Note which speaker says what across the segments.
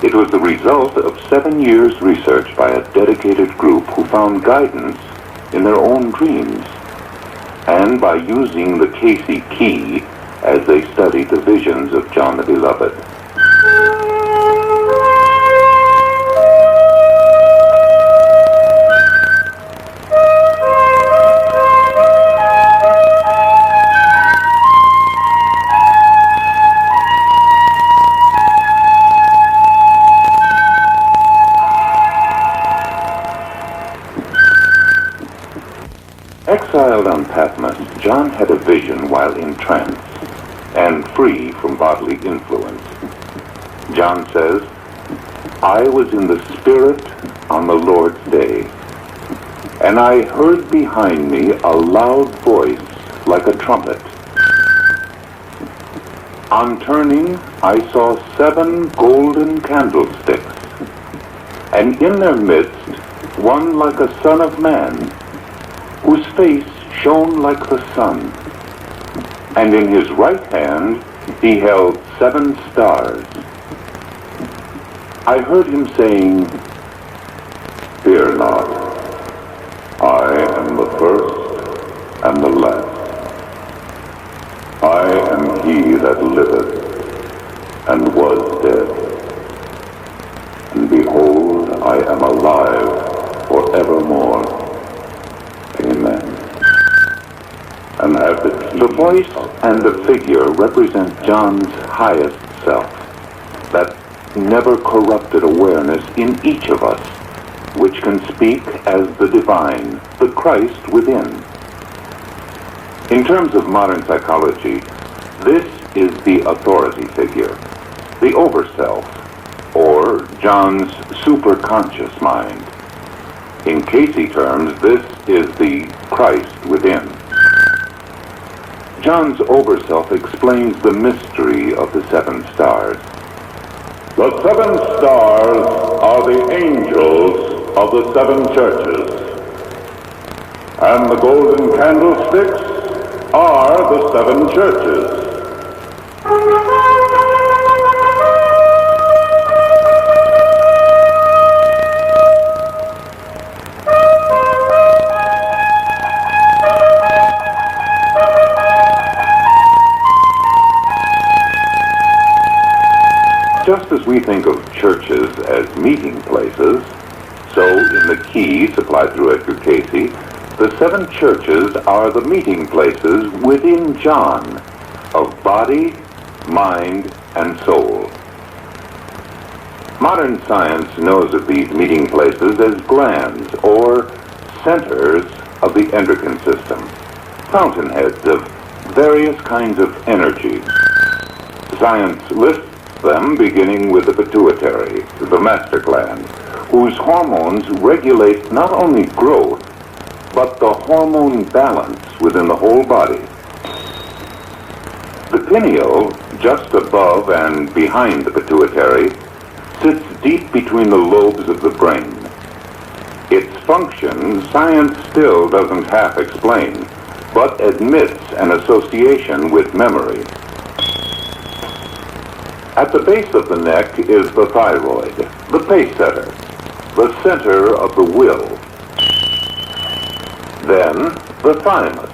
Speaker 1: It was the result of 7 years' research by a dedicated group who found guidance in their own dreams, and by using the Cayce key as they studied the visions of John the Beloved. Exiled on Patmos, John had a vision while in trance and free from bodily influence. John says, "I was in the Spirit on the Lord's day, and I heard behind me a loud voice like a trumpet. On turning, I saw 7 golden candlesticks, and in their midst one like a son of man, whose face shone like the sun, and in his right hand he held 7 stars. I heard him saying, 'Fear not, I am the first and the last. I am he that liveth and was dead, and behold, I am alive forevermore. Amen.'" And the voice and the figure represent John's highest self, that never corrupted awareness in each of us, which can speak as the divine, the Christ within. In terms of modern psychology, this is the authority figure, the overself, or John's superconscious mind. In Cayce terms, this is the Christ within. John's overself explains the mystery of the 7 stars. "The 7 stars are the angels of the 7 churches, and the golden candlesticks are the 7 churches. Just as we think of churches as meeting places, so in the key supplied through Edgar Cayce, the 7 churches are the meeting places within John of body, mind, and soul. Modern science knows of these meeting places as glands or centers of the endocrine system, fountainheads of various kinds of energy. Science lists them beginning with the pituitary, the master gland, whose hormones regulate not only growth, but the hormone balance within the whole body. The pineal, just above and behind the pituitary, sits deep between the lobes of the brain. Its function, science still doesn't half explain, but admits an association with memory. At the base of the neck is the thyroid, the pace setter, the center of the will. Then, the thymus,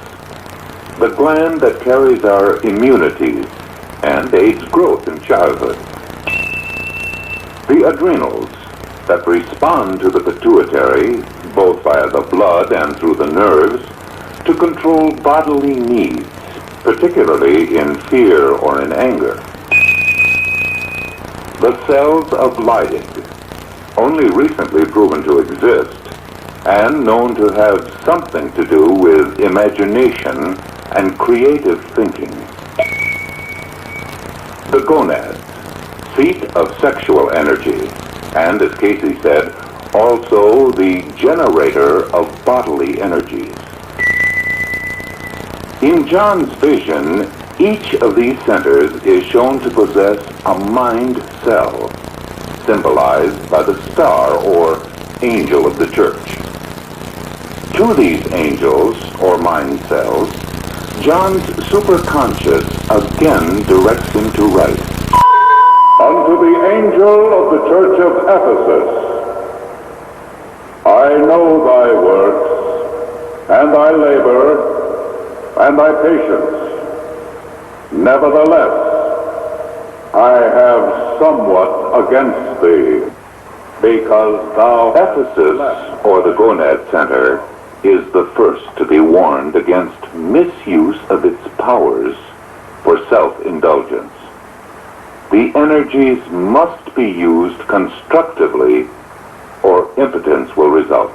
Speaker 1: the gland that carries our immunities and aids growth in childhood. The adrenals, that respond to the pituitary, both via the blood and through the nerves, to control bodily needs, particularly in fear or in anger. The cells of Leydig, only recently proven to exist, and known to have something to do with imagination and creative thinking. The gonads, seat of sexual energy, and as Casey said, also the generator of bodily energies. In John's vision, each of these centers is shown to possess a mind cell, symbolized by the star or angel of the church. To these angels, or mind cells, John's superconscious again directs him to write. Unto the angel of the church of Ephesus, I know thy works, and thy labor, and thy patience. Nevertheless, I have somewhat against thee, because thou, Ephesus, or the gonad center, is the first to be warned against misuse of its powers for self-indulgence. The energies must be used constructively, or impotence will result.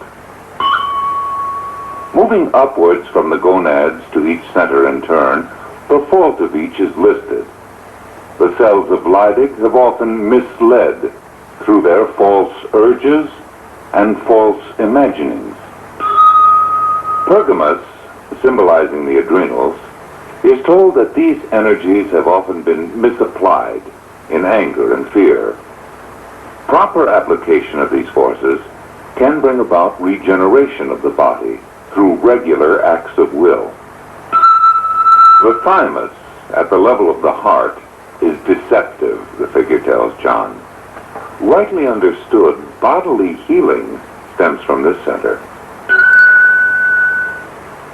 Speaker 1: Moving upwards from the gonads to each center in turn, the fault of each is listed. The cells of Leydig have often misled through their false urges and false imaginings. Pergamus, symbolizing the adrenals, is told that these energies have often been misapplied in anger and fear. Proper application of these forces can bring about regeneration of the body through regular acts of will. The thymus, at the level of the heart, is deceptive, the figure tells John. Rightly understood, bodily healing stems from this center.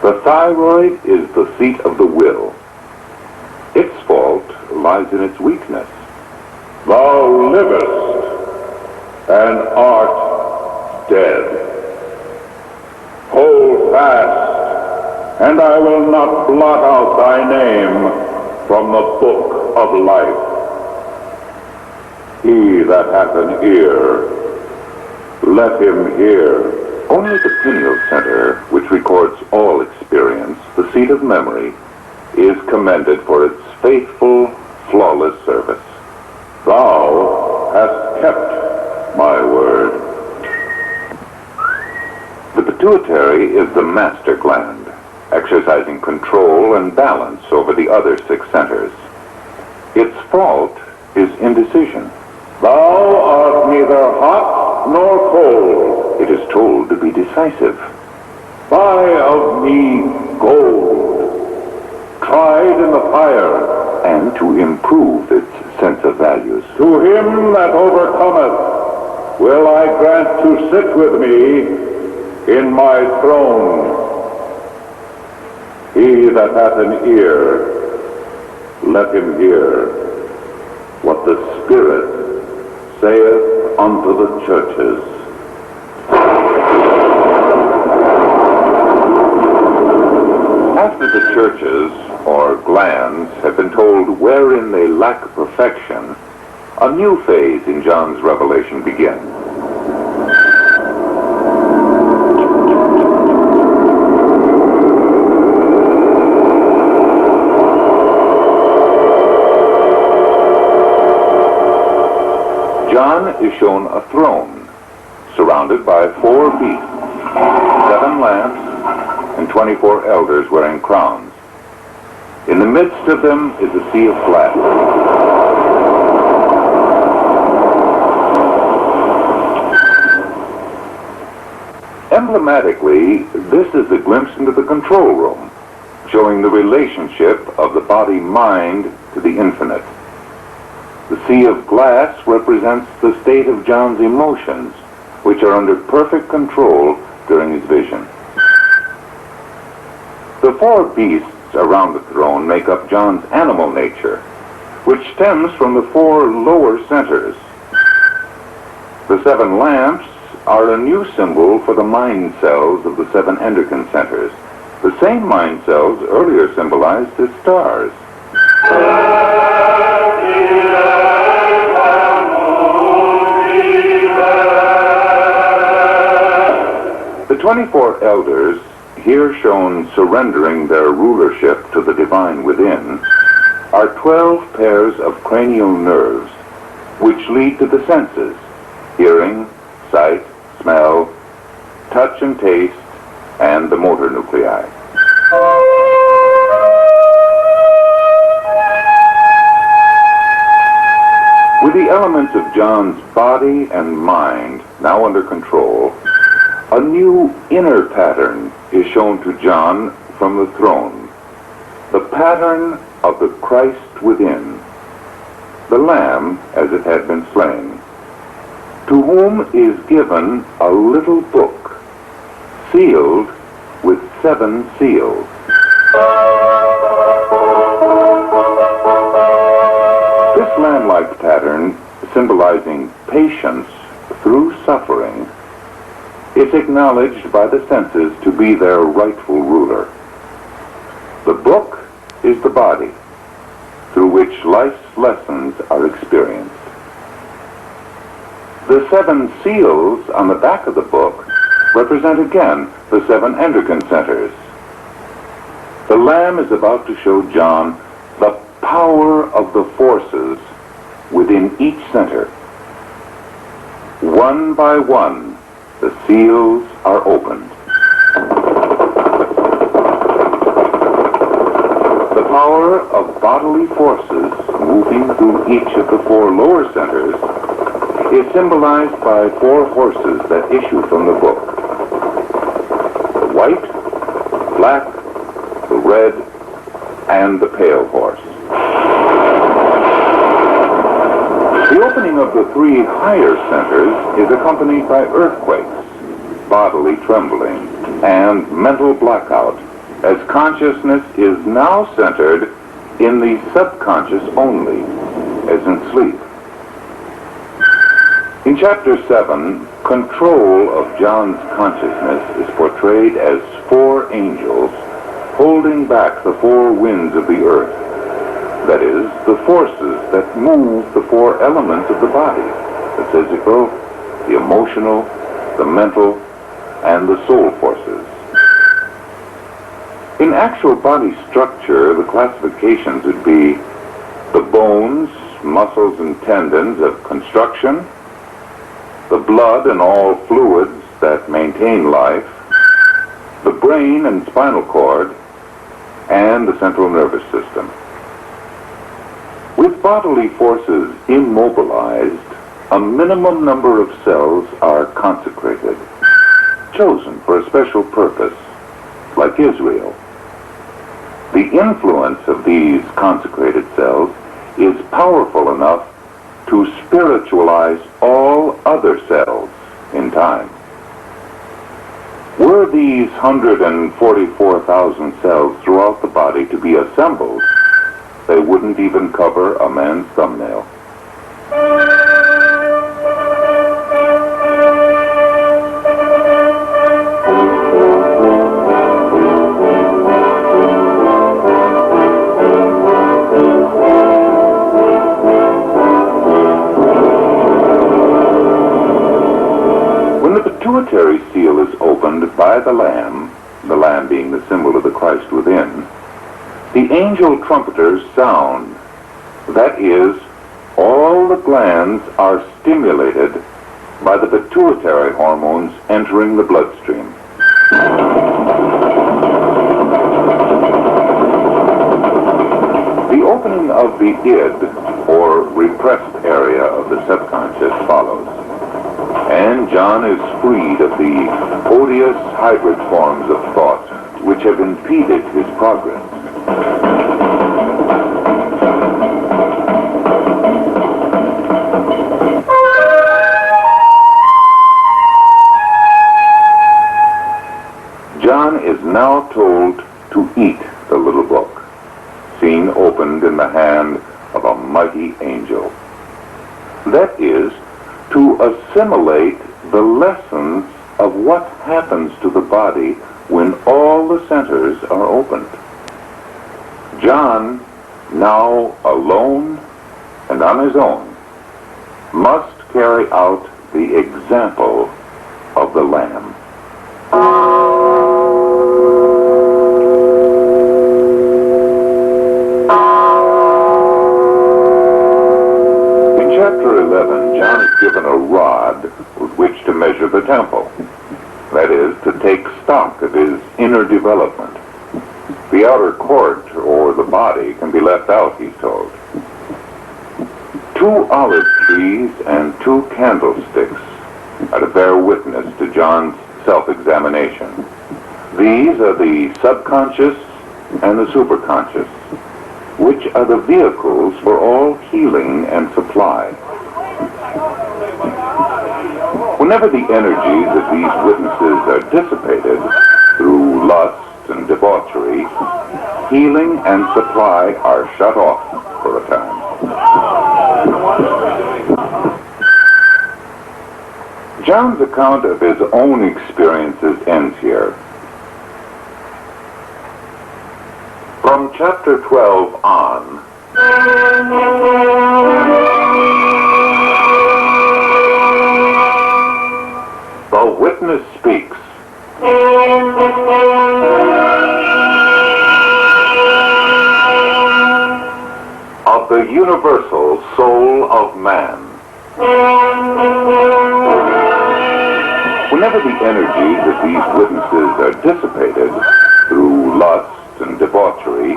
Speaker 1: The thyroid is the seat of the will. Its fault lies in its weakness. Thou livest and art dead. Hold fast, and I will not blot out thy name from the book of life. He that hath an ear, let him hear. Only the pineal center, which records all experience, the seat of memory, is commended for its faithful, flawless service. Thou hast kept my word. The pituitary is the master gland, exercising control and balance over the other 6 centers. Its fault is indecision. Thou art neither hot nor cold. It is told to be decisive. Buy of me gold, tried in the fire, and to improve its sense of values. To him that overcometh will I grant to sit with me in my throne. He that hath an ear, let him hear what the Spirit saith unto the churches. After the churches, or glands, have been told wherein they lack perfection, a new phase in John's revelation begins. John is shown a throne, surrounded by 4 beasts, 7 lamps, and 24 elders wearing crowns. In the midst of them is a sea of glass. Emblematically, this is a glimpse into the control room, showing the relationship of the body-mind to the infinite. The sea of glass represents the state of John's emotions, which are under perfect control during his vision. The four beasts around the throne make up John's animal nature, which stems from the four lower centers. The seven lamps are a new symbol for the mind cells of the seven endocrine centers, the same mind cells earlier symbolized as stars. The 24 elders, here shown surrendering their rulership to the divine within, are 12 pairs of cranial nerves, which lead to the senses: hearing, sight, smell, touch and taste, and the motor nuclei. With the elements of John's body and mind now under control, a new inner pattern is shown to John from the throne, the pattern of the Christ within, the Lamb as it had been slain, to whom is given a little book, sealed with 7 seals. This lamb-like pattern, symbolizing patience through suffering, is acknowledged by the senses to be their rightful ruler. The book is the body, through which life's lessons are experienced. The 7 seals on the back of the book represent again the 7 endocrine centers. The Lamb is about to show John the power of the forces within each center. One by one, the seals are opened. The power of bodily forces moving through each of the 4 lower centers is symbolized by 4 horses that issue from the book: the white, the black, the red, and the pale horse. The opening of the 3 higher centers is accompanied by earthquakes, bodily trembling, and mental blackout, as consciousness is now centered in the subconscious only, as in sleep. In chapter 7, control of John's consciousness is portrayed as 4 angels holding back the 4 winds of the earth, that is, the forces that move the 4 elements of the body: the physical, the emotional, the mental, and the soul forces. In actual body structure, the classifications would be the bones, muscles, and tendons of construction, the blood and all fluids that maintain life, the brain and spinal cord, and the central nervous system. With bodily forces immobilized, a minimum number of cells are consecrated, chosen for a special purpose, like Israel. The influence of these consecrated cells is powerful enough to spiritualize all other cells in time. Were these 144,000 cells throughout the body to be assembled, they wouldn't even cover a man's thumbnail. The pituitary seal is opened by the Lamb being the symbol of the Christ within. The angel trumpeters sound. That is, all the glands are stimulated by the pituitary hormones entering the bloodstream. reading of the id, or repressed area of the subconscious, follows. And John is freed of the odious hybrid forms of thought which have impeded his progress. John is now told to eat the little book, seen opened in the hand of a mighty angel. That is, to assimilate the lessons of what happens to the body when all the centers are opened. John, now alone and on his own, must carry out the example of the Lamb. In chapter 11, John is given a rod with which to measure the temple. That is, to take stock of his inner development. The outer court, or the body, can be left out, he's told. 2 olive trees and 2 candlesticks are to bear witness to John's self-examination. These are the subconscious and the superconscious, which are the vehicles for all healing and supply. Whenever the energies of these witnesses are dissipated through lust and debauchery, healing and supply are shut off for a time. John's account of his own experiences ends here. From chapter 12 on, the witness speaks. Of the universal soul of man. Whenever the energies of these witnesses are dissipated through lust and debauchery,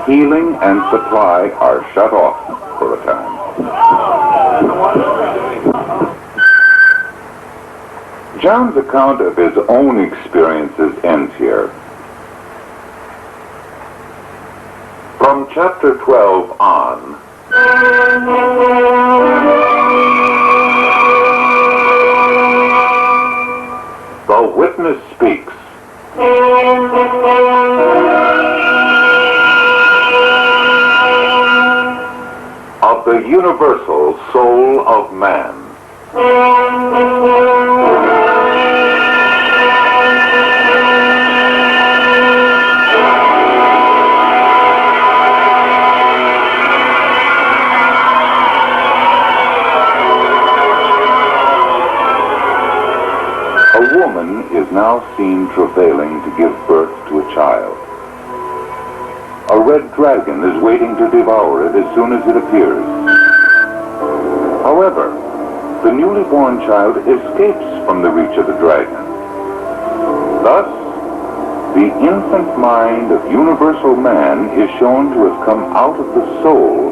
Speaker 1: healing and supply are shut off for a time. John's account of his own experiences ends here. From chapter 12 on, the witness speaks. Of the universal soul of man. A woman is now seen travailing to give birth to a child. A red dragon is waiting to devour it as soon as it appears. However, the newly born child escapes from the reach of the dragon. Thus, the infant mind of universal man is shown to have come out of the soul,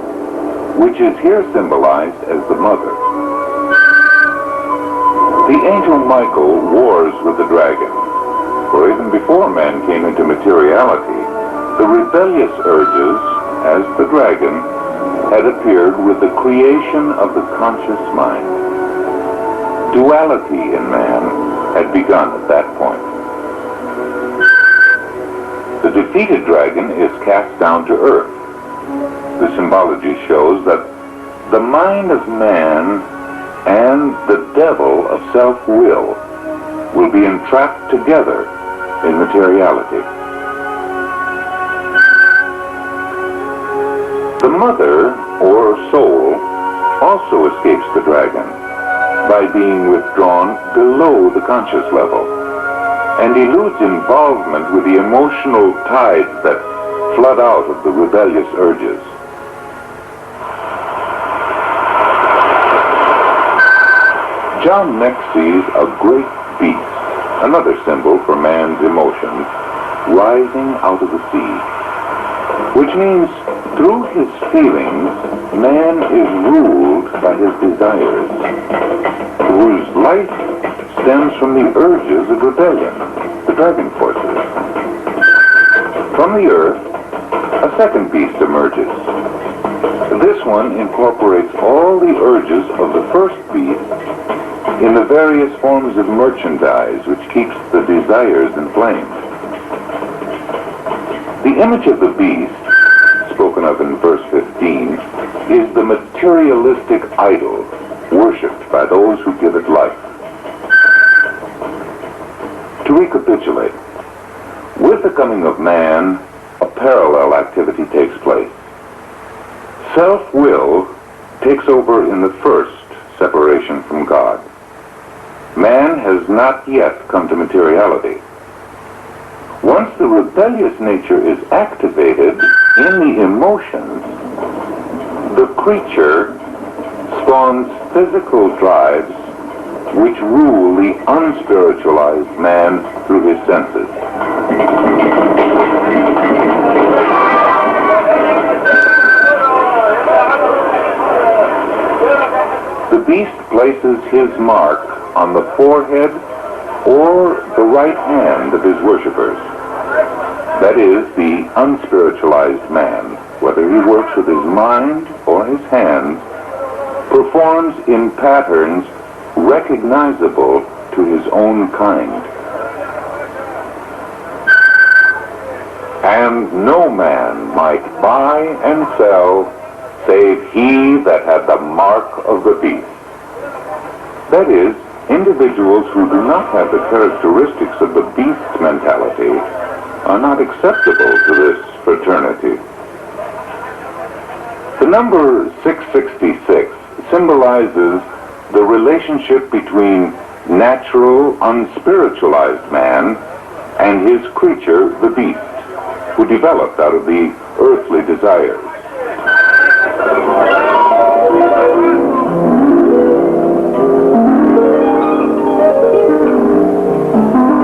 Speaker 1: which is here symbolized as the mother. The angel Michael wars with the dragon, for even before man came into materiality, the rebellious urges, as the dragon, had appeared with the creation of the conscious mind. Duality in man had begun at that point. The defeated dragon is cast down to earth. The symbology shows that the mind of man and the devil of self-will be entrapped together in materiality. The mother, or soul, also escapes the dragon by being withdrawn below the conscious level and eludes involvement with the emotional tides that flood out of the rebellious urges. John next sees a great beast, another symbol for man's emotions, rising out of the sea. which means through his feelings, man is ruled by his desires, whose life stems from the urges of rebellion, the driving forces. From the earth, a second beast emerges. This one incorporates all the urges of the first beast in the various forms of merchandise which keeps the desires inflamed. The image of the beast, spoken of in verse 15, is the materialistic idol worshipped by those who give it life. To recapitulate, with the coming of man, a parallel activity takes place. Self-will takes over in the first separation from God. Man has not yet come to materiality. Once the rebellious nature is activated in the emotions, the creature spawns physical drives which rule the unspiritualized man through his senses. The beast places his mark on the forehead or the right hand of his worshippers. That is, the unspiritualized man, whether he works with his mind or his hands, performs in patterns recognizable to his own kind. And no man might buy and sell save he that had the mark of the beast. That is, individuals who do not have the characteristics of the beast's mentality are not acceptable to this fraternity. The number 666 symbolizes the relationship between natural, unspiritualized man and his creature, the beast, who developed out of the earthly desires.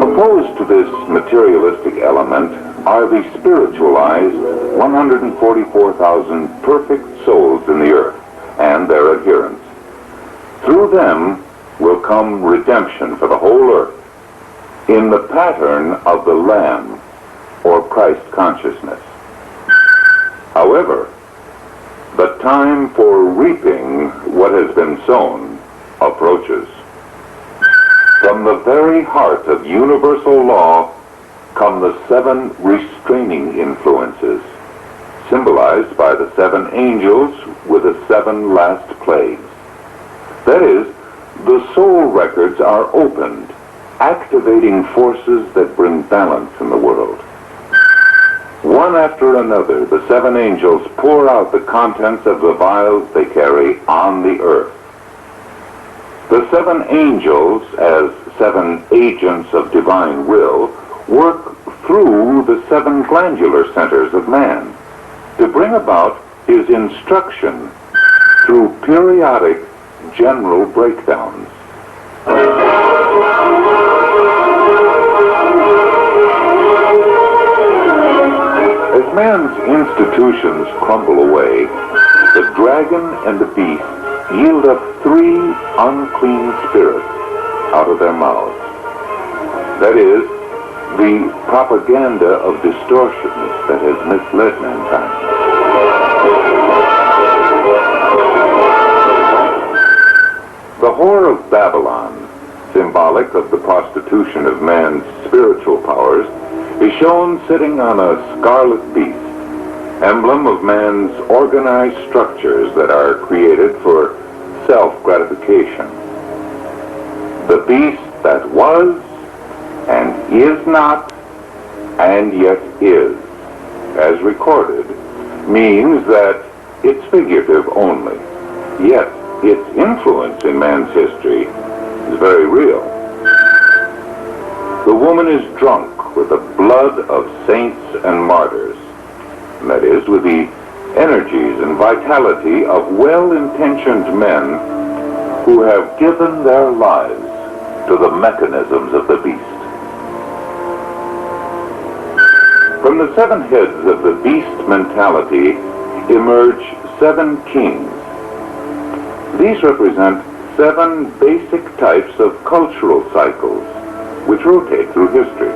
Speaker 1: Opposed to this materialistic element are the spiritualized 144,000 perfect souls in the earth and their adherents. Through them will come redemption for the whole earth in the pattern of the Lamb or Christ consciousness. However, the time for reaping what has been sown approaches. From the very heart of universal law come the 7 restraining influences, symbolized by the 7 angels with the 7 last plagues. That is, the soul records are opened, activating forces that bring balance in the world. One after another, the 7 angels pour out the contents of the vials they carry on the earth. The 7 angels, as 7 agents of divine will, work through the 7 glandular centers of man to bring about his instruction through periodic general breakdowns. As man's institutions crumble away, the dragon and the beast yield up 3 unclean spirits out of their mouths. That is, the propaganda of distortions that has misled mankind. The whore of Babylon, symbolic of the prostitution of man's spiritual powers, is shown sitting on a scarlet beast, emblem of man's organized structures that are created for self-gratification. The beast that was, and is not, and yet is, as recorded, means that it's figurative only, yet its influence in man's history is very real. The woman is drunk with the blood of saints and martyrs, that is, with the energies and vitality of well-intentioned men who have given their lives to the mechanisms of the beast. From the 7 heads of the beast mentality emerge 7 kings. These represent 7 basic types of cultural cycles which rotate through history.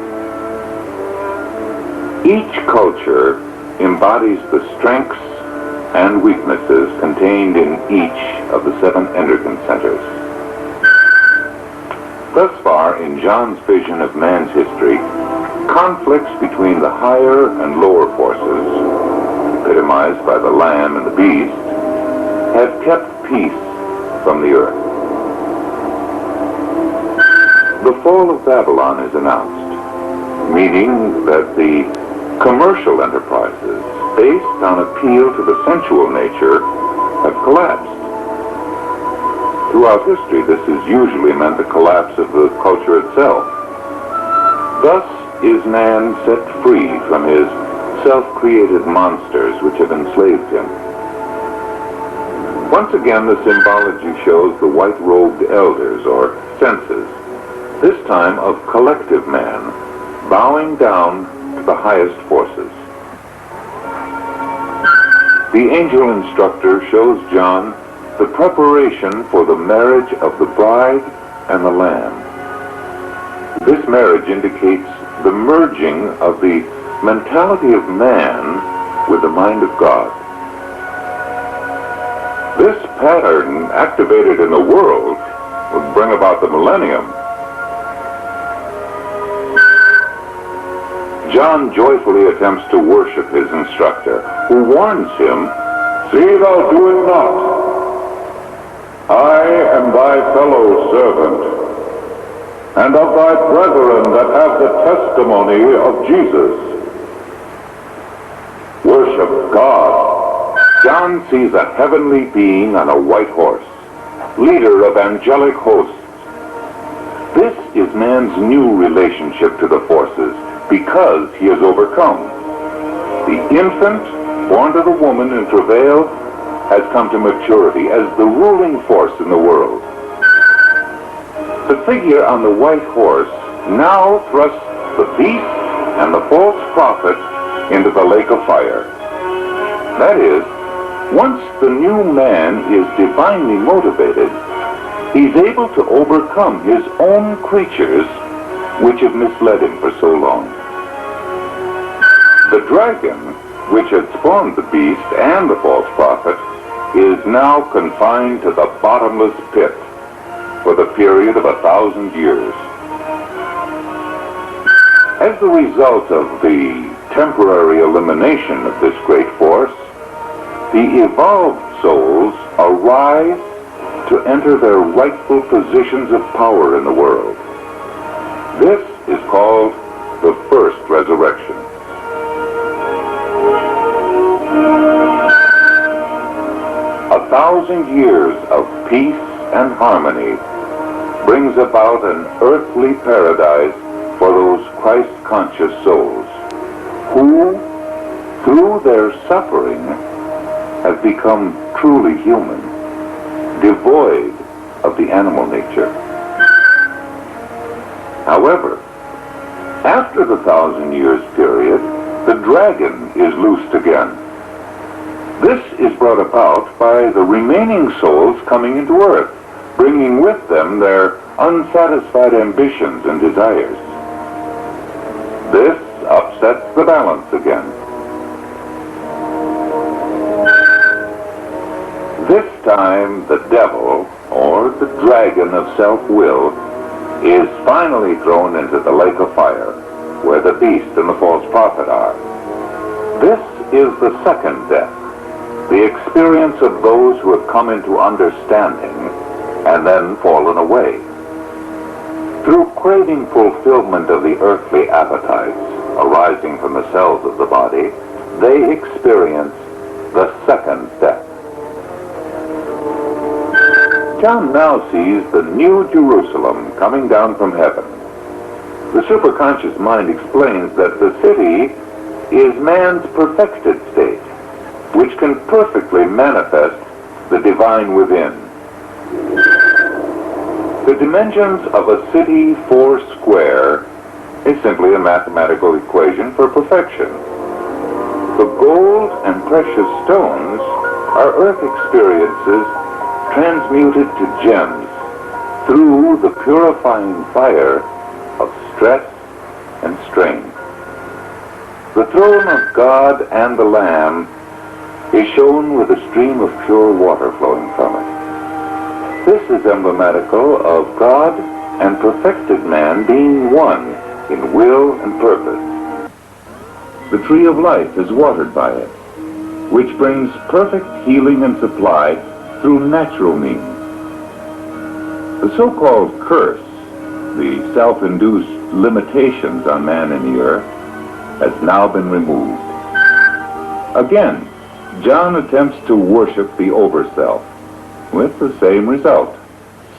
Speaker 1: Each culture embodies the strengths and weaknesses contained in each of the 7 endocrine centers. Thus far, in John's vision of man's history, conflicts between the higher and lower forces, epitomized by the lamb and the beast, have kept peace from the earth. The fall of Babylon is announced, meaning that the commercial enterprises based on appeal to the sensual nature have collapsed. Throughout history, this has usually meant the collapse of the culture itself. Thus is man set free from his self-created monsters which have enslaved him. Once again, the symbology shows the white-robed elders, or senses, this time of collective man, bowing down to the highest forces. The angel instructor shows John the preparation for the marriage of the bride and the lamb. This marriage indicates the merging of the mentality of man with the mind of God. This pattern, activated in the world, would bring about the millennium. John joyfully attempts to worship his instructor, who warns him, "See thou do it not. I am thy fellow servant, and of thy brethren that have the testimony of Jesus." Worship God. John sees a heavenly being on a white horse, leader of angelic hosts. This is man's new relationship to the forces, because he has overcome. The infant, born to the woman in travail, has come to maturity as the ruling force in the world. The figure on the white horse now thrusts the beast and the false prophet into the lake of fire. That is, once the new man is divinely motivated, he's able to overcome his own creatures which have misled him for so long. The dragon, which had spawned the beast and the false prophet, is now confined to the bottomless pit for the period of 1,000 years. As a result of the temporary elimination of this great force, the evolved souls arise to enter their rightful positions of power in the world. This is called the first resurrection. A 1,000 years of peace and harmony brings about an earthly paradise for those Christ-conscious souls who, through their suffering, have become truly human, devoid of the animal nature. However, after the 1,000 years period, the dragon is loosed again. This is brought about by the remaining souls coming into earth, bringing with them their unsatisfied ambitions and desires. This upsets the balance again. This time, the devil, or the dragon of self-will, is finally thrown into the lake of fire, where the beast and the false prophet are. This is the second death, the experience of those who have come into understanding and then fallen away. Through craving fulfillment of the earthly appetites arising from the cells of the body, they experience the second death. John now sees the new Jerusalem coming down from heaven. The superconscious mind explains that the city is man's perfected state, which can perfectly manifest the divine within. The dimensions of a city 4 square is simply a mathematical equation for perfection. The gold and precious stones are earth experiences transmuted to gems through the purifying fire of stress and strain. The throne of God and the Lamb is shown with a stream of pure water flowing from it. This is emblematical of God and perfected man being one in will and purpose. The tree of life is watered by it, which brings perfect healing and supply through natural means. The so-called curse, the self-induced limitations on man and the earth, has now been removed. Again, John attempts to worship the overself, with the same result.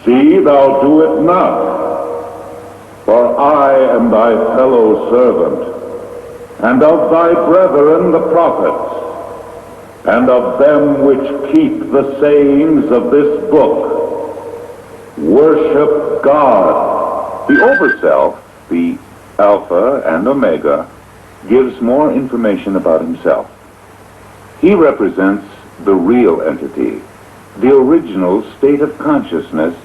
Speaker 1: See thou do it not, for I am thy fellow servant, and of thy brethren the prophets, and of them which keep the sayings of this book. Worship God. The overself, the Alpha and Omega, gives more information about himself. He represents the real entity, the original state of consciousness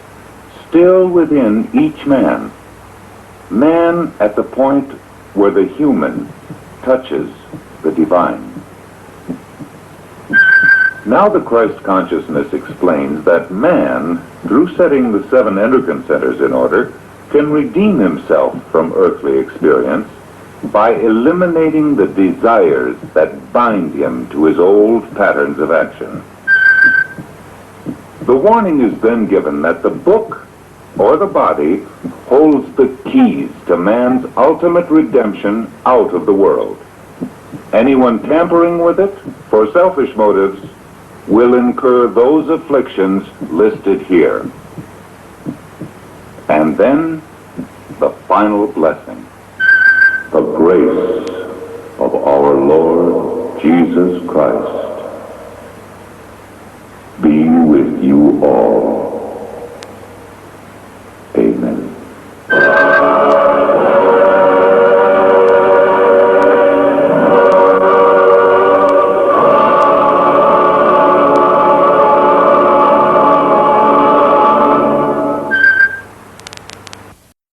Speaker 1: still within each man. Man at the point where the human touches the divine. Now the Christ consciousness explains that man, through setting the 7 endocrine centers in order, can redeem himself from earthly experience by eliminating the desires that bind him to his old patterns of action. The warning is then given that the book or the body holds the keys to man's ultimate redemption out of the world. Anyone tampering with it for selfish motives will incur those afflictions listed here. And then the final blessing. The grace of our Lord Jesus Christ,